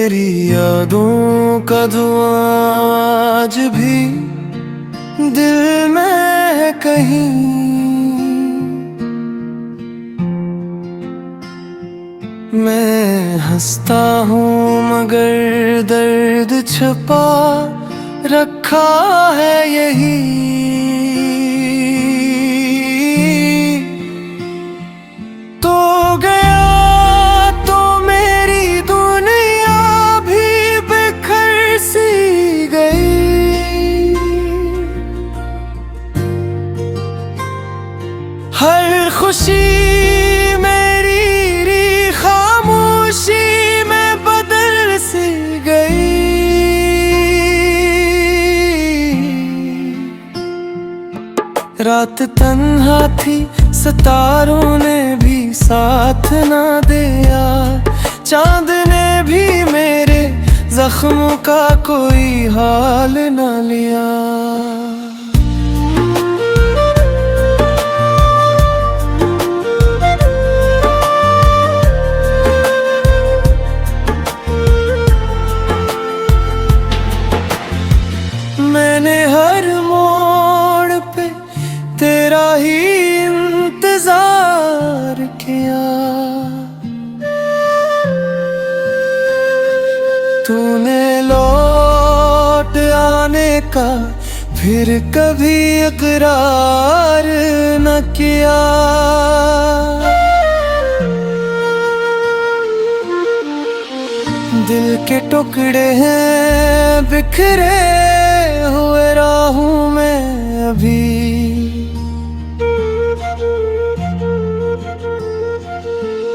तेरी यादों का धुआं आज भी दिल में है कहीं। मैं हंसता हूँ मगर दर्द छुपा रखा है यही। तो गया तो मेरी दुनिया भी बिखर सी गई। हर खुशी मेरी खामोशी में बदल सी गई। रात तन्हा थी, सितारों ने भी साथ ना दिया। चांद ने भी मेरे जख्मों का कोई हाल ना लिया। मैंने हर मोड़ पे तेरा ही इंतजार किया। तूने लौट आने का फिर कभी इकरार न किया। दिल के टुकड़े हैं बिखरे हुए राहों में अभी।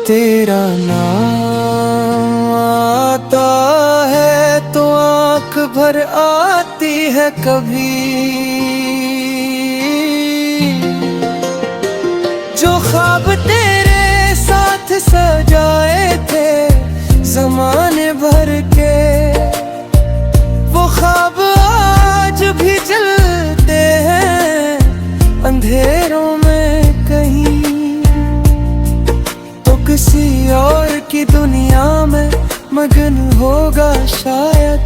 तेरा नाम आता है तो आंख भर आती है कभी। जो ख्वाब तेरे साथ सजाए थे ज़माने भर के, वो ख्वाब आज भी जलते हैं अंधेरों में कहीं। तो किसी और की दुनिया में मगन होगा शायद।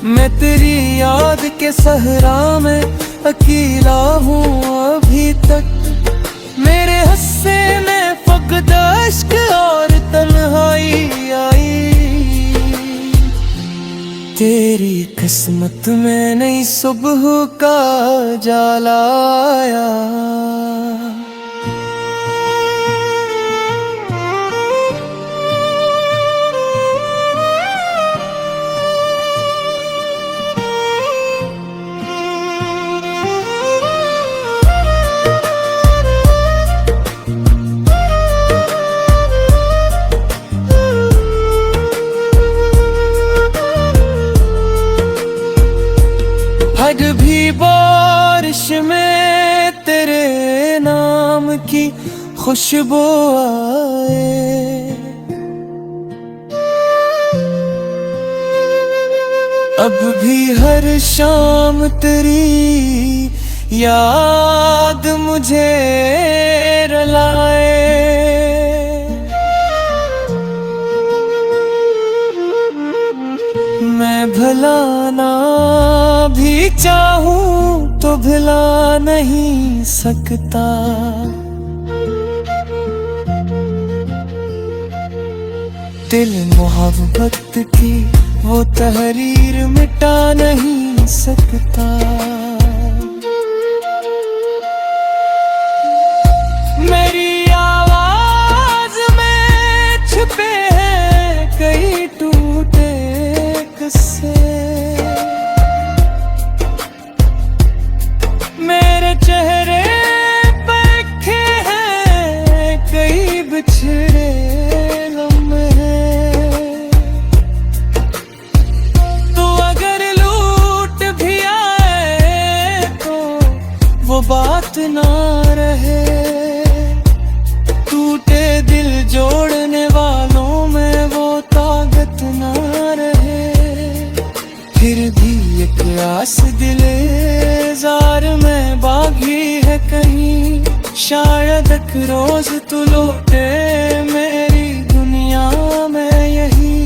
मैं तेरी याद के सहरा में अकेला हूँ अभी तक। मेरे हस्से में फक़्त अश्क और तन्हाई आई। तेरी किस्मत में नई सुबह का जाला आया। आज भी बारिश में तेरे नाम की खुशबू आए। अब भी हर शाम तेरी याद मुझे रुलाए। मैं भुलाना भी चाहूं तो भुला नहीं सकता। दिल मोहब्बत की वो तहरीर मिटा नहीं सकता। मेरी आवाज में छुपे हैं कई टूटे किस्से। मेरे चेहरे पे लिखे हैं कई बिछड़े लम्हे। तो अगर लूट भी आए तो वो बात ना रहे। टूटे दिल जोड़ने वालों में वो ताकत ना रहे। फिर भी एक आस दिले जार में बागी है कहीं। शायद एक रोज तू लौटे मेरी दुनिया में यही।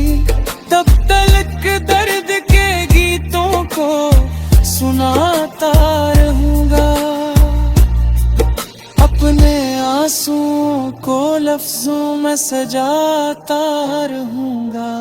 लफ्जों में सजाता रहूंगा।